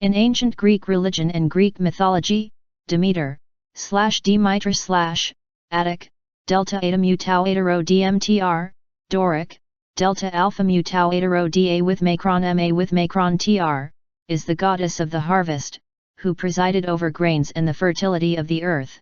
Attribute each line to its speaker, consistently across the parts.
Speaker 1: In ancient Greek religion and Greek mythology, Demeter, Dēmītēr Attic, delta eta mu tau eta rho Dēmītēr, Doric, delta alpha mu tau eta rho Da with macron Tr, is the goddess of the harvest, who presided over grains and the fertility of the earth.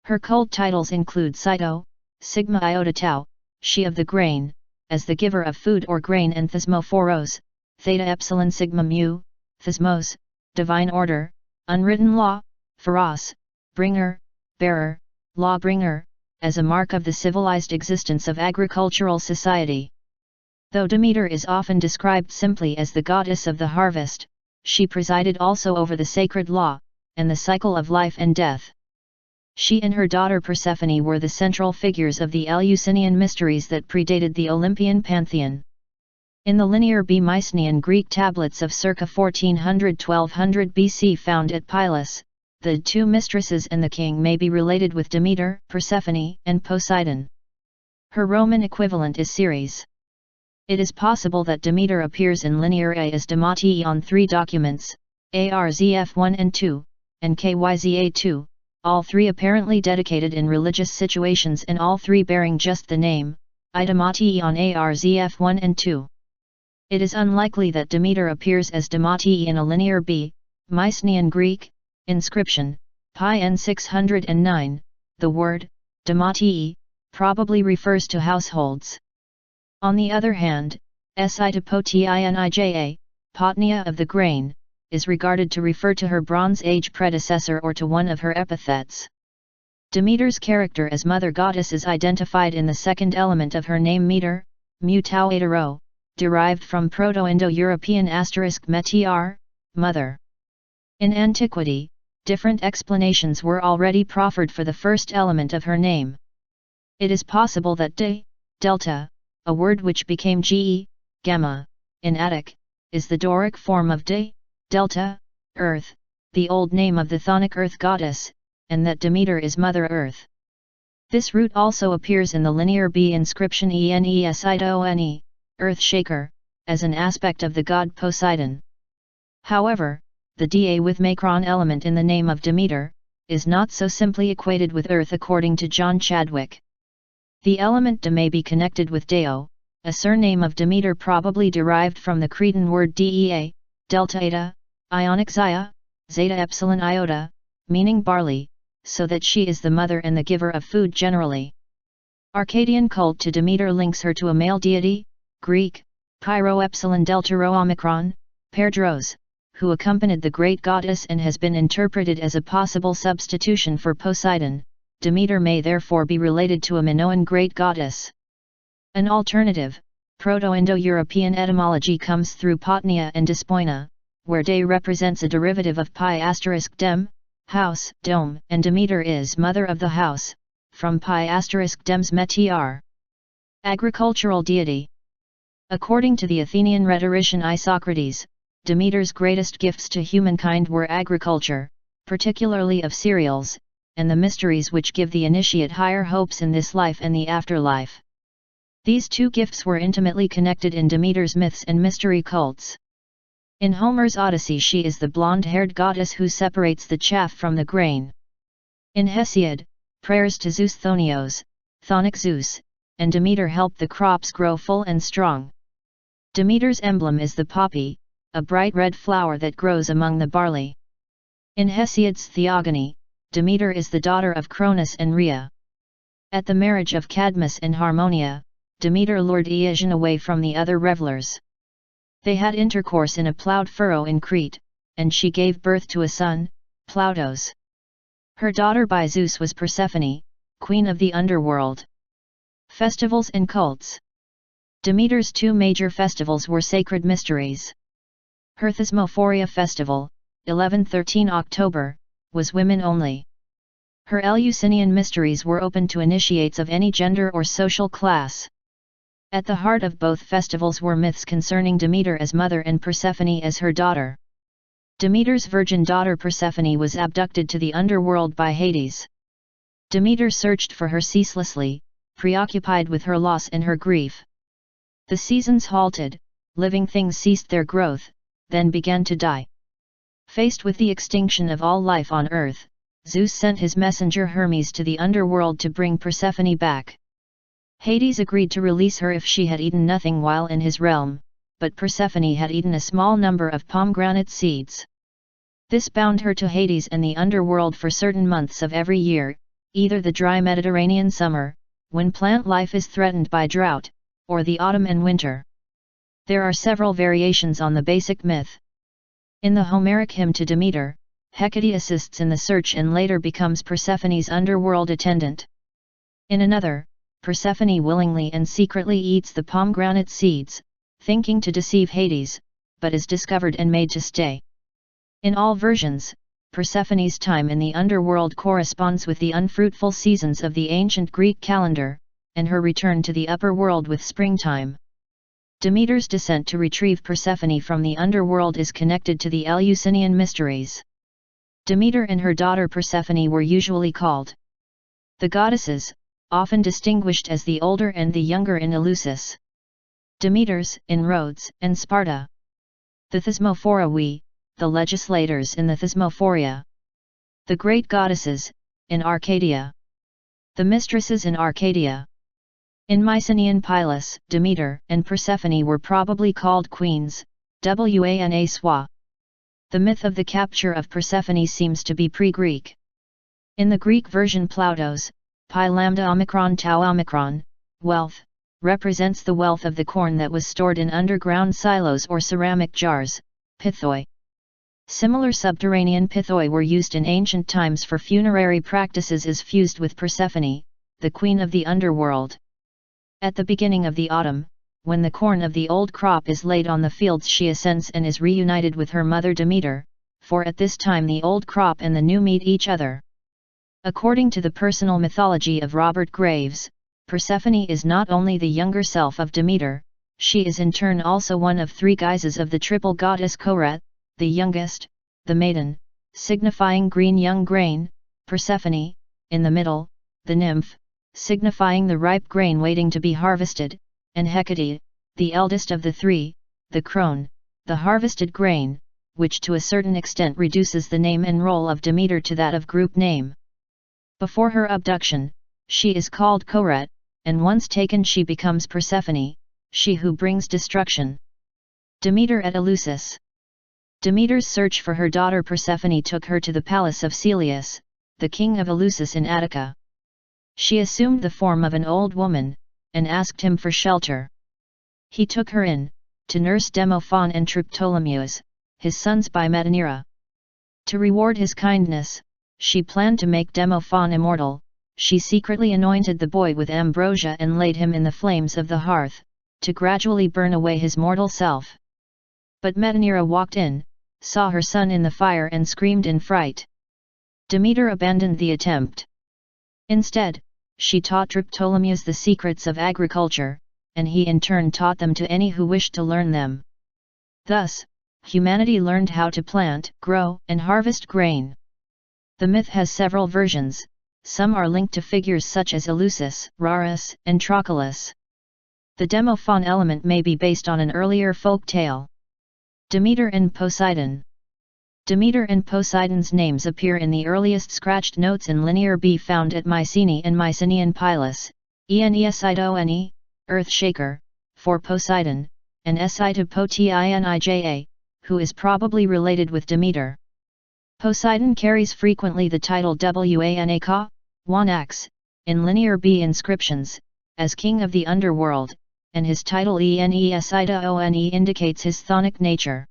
Speaker 1: Her cult titles include Sito, sigma iota tau, she of the grain, as the giver of food or grain, and Thesmophoros, theta epsilon sigma mu, thesmos, divine order, unwritten law, phoros, bringer, bearer, law-bringer, as a mark of the civilized existence of agricultural society. Though Demeter is often described simply as the goddess of the harvest, she presided also over the sacred law, and the cycle of life and death. She and her daughter Persephone were the central figures of the Eleusinian Mysteries that predated the Olympian pantheon. In the Linear B Mycenean Greek tablets of circa 1400–1200 BC found at Pylos, the two mistresses and the king may be related with Demeter, Persephone, and Poseidon. Her Roman equivalent is Ceres. It is possible that Demeter appears in Linear A as Dēmītēr on three documents, ARZF1 and 2, and KYZA2, all three apparently dedicated in religious situations and all three bearing just the name, Dēmītēr on ARZF1 and 2. It is unlikely that Demeter appears as Dēmītēr in a Linear B, Mycenean Greek, inscription, Pi n 609, the word, Dēmītēr, probably refers to households. On the other hand, Sitopotinija, Potnia of the grain, is regarded to refer to her Bronze Age predecessor or to one of her epithets. Demeter's character as mother goddess is identified in the second element of her name meter, mu tau eta rho, derived from Proto-Indo-European *meter, mother. In antiquity, different explanations were already proffered for the first element of her name. It is possible that delta, a word which became gamma, in Attic, is the Doric form of delta, earth, the old name of the chthonic earth goddess, and that Demeter is Mother Earth. This root also appears in the Linear B inscription Enesidone, earth shaker, as an aspect of the god Poseidon. However, the Da with macron element in the name of Demeter, is not so simply equated with earth according to John Chadwick. The element De may be connected with Deo, a surname of Demeter probably derived from the Cretan word Dea, delta eta, ionic xia, zeta epsilon iota, meaning barley, so that she is the mother and the giver of food generally. Arcadian cult to Demeter links her to a male deity, Greek, Pyro epsilon delta rho omicron, Perdros, who accompanied the great goddess and has been interpreted as a possible substitution for Poseidon. Demeter may therefore be related to a Minoan great goddess. An alternative, Proto-Indo-European etymology comes through Potnia and Despoina, where De represents a derivative of Pi *dem, house, dome, and Demeter is mother of the house, from Pi *dems meter. Agricultural deity. According to the Athenian rhetorician Isocrates, Demeter's greatest gifts to humankind were agriculture, particularly of cereals, and the mysteries which give the initiate higher hopes in this life and the afterlife. These two gifts were intimately connected in Demeter's myths and mystery cults. In Homer's Odyssey she is the blonde-haired goddess who separates the chaff from the grain. In Hesiod, prayers to Zeus Thonios, chthonic Zeus, and Demeter help the crops grow full and strong. Demeter's emblem is the poppy, a bright red flower that grows among the barley. In Hesiod's Theogony, Demeter is the daughter of Cronus and Rhea. At the marriage of Cadmus and Harmonia, Demeter lured Aeson away from the other revelers. They had intercourse in a ploughed furrow in Crete, and she gave birth to a son, Plautos. Her daughter by Zeus was Persephone, queen of the underworld. Festivals and cults. Demeter's two major festivals were sacred mysteries. Her Thesmophoria festival, 11-13 October, was women only. Her Eleusinian mysteries were open to initiates of any gender or social class. At the heart of both festivals were myths concerning Demeter as mother and Persephone as her daughter. Demeter's virgin daughter Persephone was abducted to the underworld by Hades. Demeter searched for her ceaselessly, preoccupied with her loss and her grief. The seasons halted, living things ceased their growth, then began to die. Faced with the extinction of all life on Earth, Zeus sent his messenger Hermes to the underworld to bring Persephone back. Hades agreed to release her if she had eaten nothing while in his realm, but Persephone had eaten a small number of pomegranate seeds. This bound her to Hades and the underworld for certain months of every year, either the dry Mediterranean summer, when plant life is threatened by drought, or the autumn and winter. There are several variations on the basic myth. In the Homeric hymn to Demeter, Hecate assists in the search and later becomes Persephone's underworld attendant. In another, Persephone willingly and secretly eats the pomegranate seeds, thinking to deceive Hades, but is discovered and made to stay. In all versions, Persephone's time in the underworld corresponds with the unfruitful seasons of the ancient Greek calendar, and her return to the upper world with springtime. Demeter's descent to retrieve Persephone from the underworld is connected to the Eleusinian Mysteries. Demeter and her daughter Persephone were usually called the goddesses, often distinguished as the older and the younger in Eleusis. Demeters, in Rhodes and Sparta. The Thesmophoroi, the legislators in the Thesmophoria. The great goddesses, in Arcadia. The mistresses in Arcadia. In Mycenaean Pylos, Demeter and Persephone were probably called queens, wana swa. The myth of the capture of Persephone seems to be pre-Greek. In the Greek version Plautos, pi lambda omicron tau omicron, wealth, represents the wealth of the corn that was stored in underground silos or ceramic jars, pithoi. Similar subterranean pithoi were used in ancient times for funerary practices as fused with Persephone, the queen of the underworld. At the beginning of the autumn, when the corn of the old crop is laid on the fields, she ascends and is reunited with her mother Demeter, for at this time the old crop and the new meet each other. According to the personal mythology of Robert Graves, Persephone is not only the younger self of Demeter, she is in turn also one of three guises of the triple goddess Koret, the youngest, the maiden, signifying green young grain, Persephone, in the middle, the nymph, signifying the ripe grain waiting to be harvested, and Hecate, the eldest of the three, the crone, the harvested grain, which to a certain extent reduces the name and role of Demeter to that of group name. Before her abduction, she is called Koret, and once taken she becomes Persephone, she who brings destruction. Demeter at Eleusis. Demeter's search for her daughter Persephone took her to the palace of Celeus, the king of Eleusis in Attica. She assumed the form of an old woman, and asked him for shelter. He took her in, to nurse Demophon and Triptolemus, his sons by Metaneira. To reward his kindness, she planned to make Demophon immortal. She secretly anointed the boy with ambrosia and laid him in the flames of the hearth, to gradually burn away his mortal self. But Metaneira walked in, saw her son in the fire and screamed in fright. Demeter abandoned the attempt. Instead, she taught Triptolemus the secrets of agriculture, and he in turn taught them to any who wished to learn them. Thus, humanity learned how to plant, grow, and harvest grain. The myth has several versions. Some are linked to figures such as Eleusis, Rarus, and Trochilus. The Demophon element may be based on an earlier folk tale. Demeter and Poseidon. Demeter and Poseidon's names appear in the earliest scratched notes in Linear B found at Mycenae and Mycenaean Pylos, Sito, earth shaker, for Poseidon, and Sito Poteinija, who is probably related with Demeter. Poseidon carries frequently the title Wanaka, Wanax, in Linear B inscriptions, as king of the underworld, and his title Enesitaone indicates his chthonic nature.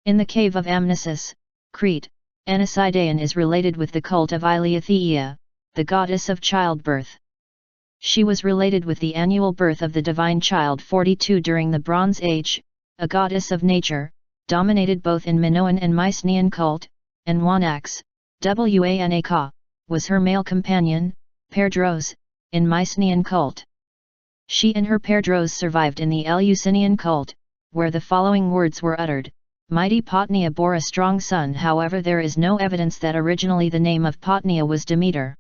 Speaker 1: In the cave of Amnisus, Crete, Enesideon is related with the cult of Eileithyia, the goddess of childbirth. She was related with the annual birth of the divine child 42 during the Bronze Age, a goddess of nature, dominated both in Minoan and Mycenaean cult, and Wanax, Wanaka, was her male companion, Perdros, in Mycenaean cult. She and her Perdros survived in the Eleusinian cult, where the following words were uttered: Mighty Potnia bore a strong son. However, there is no evidence that originally the name of Potnia was Demeter.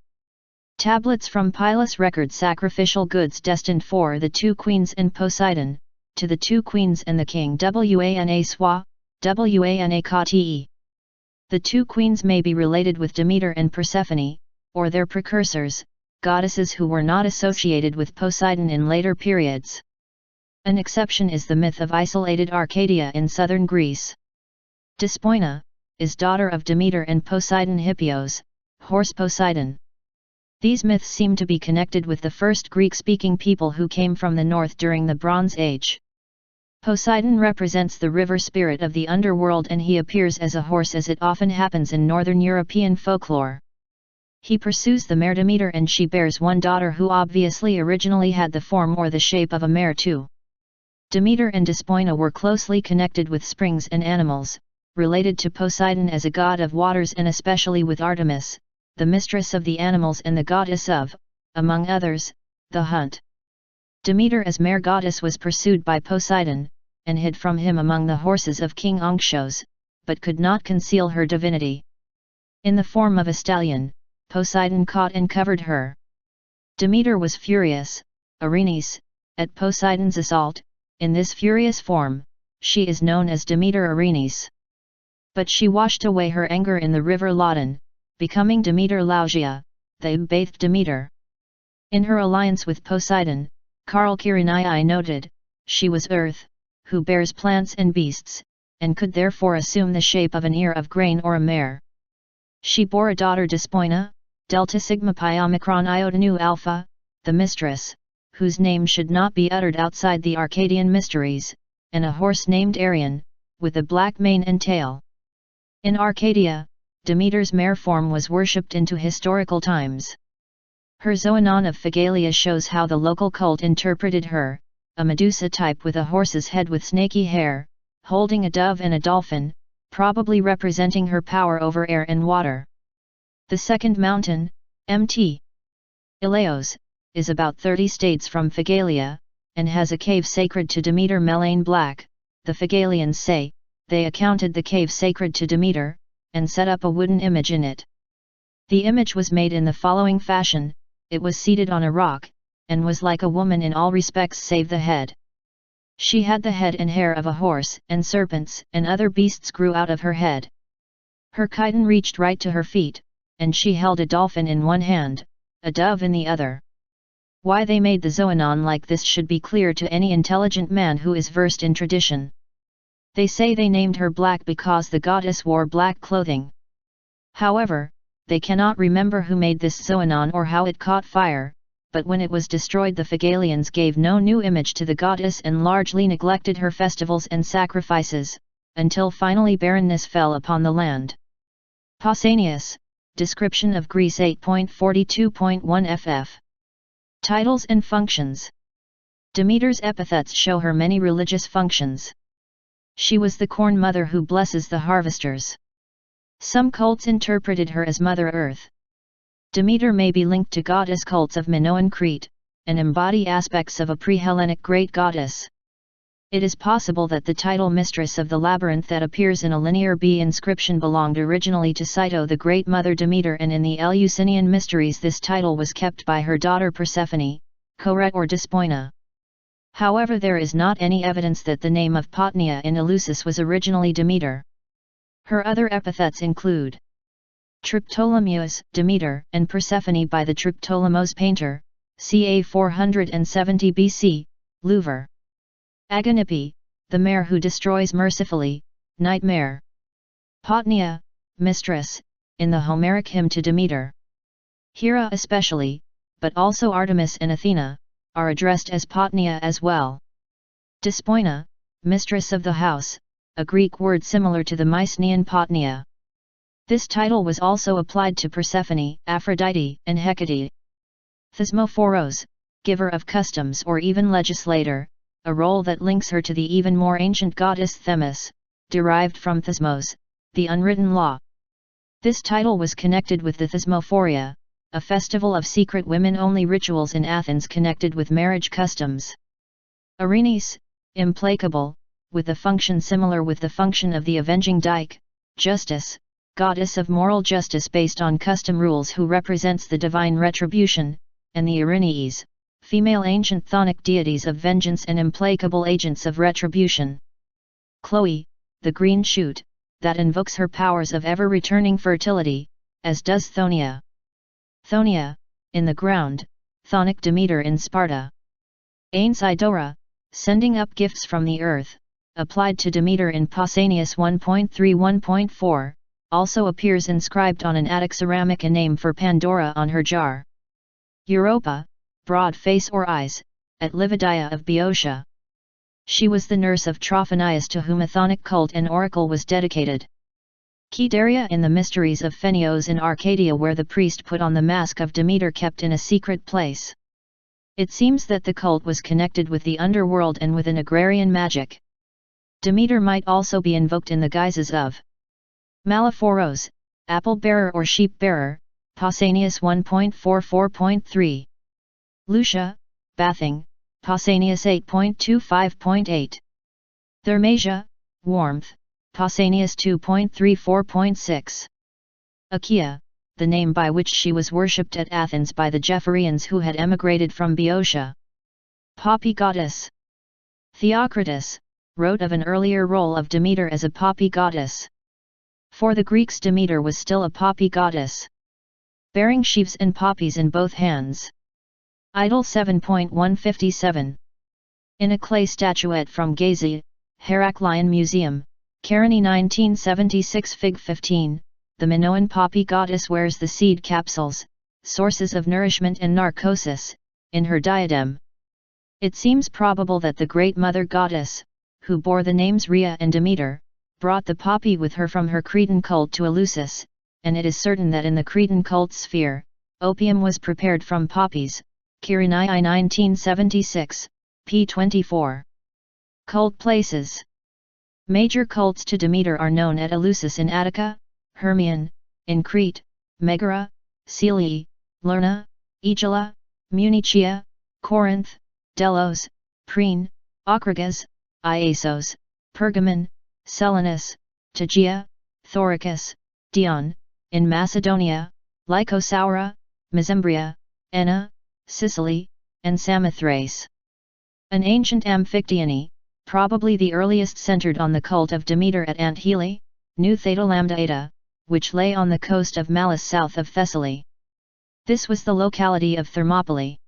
Speaker 1: Tablets from Pylos record sacrificial goods destined for the two queens and Poseidon, to the two queens and the king Wana Swa, Wanakte. The two queens may be related with Demeter and Persephone, or their precursors, goddesses who were not associated with Poseidon in later periods. An exception is the myth of isolated Arcadia in southern Greece. Despoina is daughter of Demeter and Poseidon Hippios, horse Poseidon. These myths seem to be connected with the first Greek-speaking people who came from the north during the Bronze Age. Poseidon represents the river spirit of the underworld, and he appears as a horse, as it often happens in northern European folklore. He pursues the mare Demeter, and she bears one daughter who obviously originally had the form or the shape of a mare too. Demeter and Despoina were closely connected with springs and animals, related to Poseidon as a god of waters, and especially with Artemis, the mistress of the animals and the goddess of, among others, the hunt. Demeter as mare goddess was pursued by Poseidon, and hid from him among the horses of King Onxos, but could not conceal her divinity. In the form of a stallion, Poseidon caught and covered her. Demeter was furious, Erinis, at Poseidon's assault. In this furious form, she is known as Demeter Erinis. But she washed away her anger in the river Loddon, becoming Demeter Laugia, the bathed Demeter. In her alliance with Poseidon, Carl Kirinii noted, she was earth, who bears plants and beasts, and could therefore assume the shape of an ear of grain or a mare. She bore a daughter Despoina, delta sigma pi omicron iota nu alpha, the mistress, whose name should not be uttered outside the Arcadian mysteries, and a horse named Arion, with a black mane and tail. In Arcadia, Demeter's mare form was worshipped into historical times. Her Zoanon of Phegalia shows how the local cult interpreted her, a Medusa type with a horse's head with snaky hair, holding a dove and a dolphin, probably representing her power over air and water. The second mountain, Mt. Eleos, is about 30 stades from Phegalia, and has a cave sacred to Demeter Melaine Black. The Phegalians say, they accounted the cave sacred to Demeter, and set up a wooden image in it. The image was made in the following fashion: it was seated on a rock, and was like a woman in all respects save the head. She had the head and hair of a horse, and serpents and other beasts grew out of her head. Her chiton reached right to her feet, and she held a dolphin in one hand, a dove in the other. Why they made the Zoanon like this should be clear to any intelligent man who is versed in tradition. They say they named her black because the goddess wore black clothing. However, they cannot remember who made this Zoanon or how it caught fire, but when it was destroyed the Phegalians gave no new image to the goddess and largely neglected her festivals and sacrifices, until finally barrenness fell upon the land. Pausanias, Description of Greece 8.42.1 ff. Titles and functions. Demeter's epithets show her many religious functions. She was the corn mother who blesses the harvesters. Some cults interpreted her as Mother Earth. Demeter may be linked to goddess cults of Minoan Crete, and embody aspects of a pre-Hellenic great goddess. It is possible that the title Mistress of the Labyrinth that appears in a Linear B inscription belonged originally to Sito, the Great Mother Demeter, and in the Eleusinian Mysteries this title was kept by her daughter Persephone, Coret or Despoina. However, there is not any evidence that the name of Potnia in Eleusis was originally Demeter. Her other epithets include Triptolemus, Demeter, and Persephone by the Triptolemos painter, ca. 470 BC, Louvre. Agonippe, the mare who destroys mercifully, nightmare. Potnia, mistress, in the Homeric hymn to Demeter. Hera especially, but also Artemis and Athena, are addressed as Potnia as well. Despoina, mistress of the house, a Greek word similar to the Mycenean Potnia. This title was also applied to Persephone, Aphrodite, and Hecate. Thesmophoros, giver of customs or even legislator, a role that links her to the even more ancient goddess Themis, derived from thesmos, the unwritten law. This title was connected with the Thesmophoria, a festival of secret women-only rituals in Athens connected with marriage customs. Erinis, implacable, with a function similar with the function of the avenging Dike, justice, goddess of moral justice based on custom rules who represents the divine retribution, and the Erinyes, female ancient chthonic deities of vengeance and implacable agents of retribution. Chloe, the green shoot, that invokes her powers of ever-returning fertility, as does Thonia. Thonia, in the ground, Chthonic Demeter in Sparta. Ainsidora, sending up gifts from the earth, applied to Demeter in Pausanias 1.3-1.4, also appears inscribed on an Attic ceramic a name for Pandora on her jar. Europa, broad face or eyes, at Lividia of Boeotia. She was the nurse of Trophonius to whom a chthonic cult and oracle was dedicated. Cydaria in the Mysteries of Phenios in Arcadia, where the priest put on the mask of Demeter kept in a secret place. It seems that the cult was connected with the underworld and with an agrarian magic. Demeter might also be invoked in the guises of Malaphoros, apple-bearer or sheep-bearer, Pausanias 1.44.3. Lucia, bathing, Pausanias 8.25.8. Thermasia, warmth, Pausanias 2.34.6. Achaea, the name by which she was worshipped at Athens by the Gephorians who had emigrated from Boeotia. Poppy goddess. Theocritus wrote of an earlier role of Demeter as a poppy goddess. For the Greeks, Demeter was still a poppy goddess, bearing sheaves and poppies in both hands. Idol 7.157. In a clay statuette from Gezi, Heraklion Museum, Caroni 1976, Fig 15, the Minoan poppy goddess wears the seed capsules, sources of nourishment and narcosis, in her diadem. It seems probable that the great mother goddess, who bore the names Rhea and Demeter, brought the poppy with her from her Cretan cult to Eleusis, and it is certain that in the Cretan cult sphere, opium was prepared from poppies. Caroni 1976, p. 24. Cult places. Major cults to Demeter are known at Eleusis in Attica, Hermion, in Crete, Megara, Selii, Lerna, Aegila, Munichia, Corinth, Delos, Priene, Ochragas, Iasos, Pergamon, Selinus, Tegea, Thoricus, Dion, in Macedonia, Lycosaura, Mesembria, Enna, Sicily, and Samothrace. An ancient Amphictyony, probably the earliest, centered on the cult of Demeter at Anthele, New Theta Lambda Eta, which lay on the coast of Malis south of Thessaly. This was the locality of Thermopylae.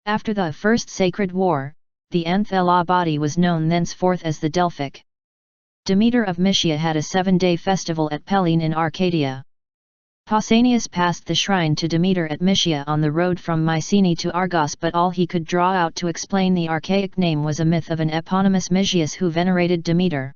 Speaker 1: After the First Sacred War, the Anthela body was known thenceforth as the Delphic. Demeter of Mysia had a 7-day festival at Pellene in Arcadia. Pausanias passed the shrine to Demeter at Mysia on the road from Mycenae to Argos, but all he could draw out to explain the archaic name was a myth of an eponymous Mysius who venerated Demeter.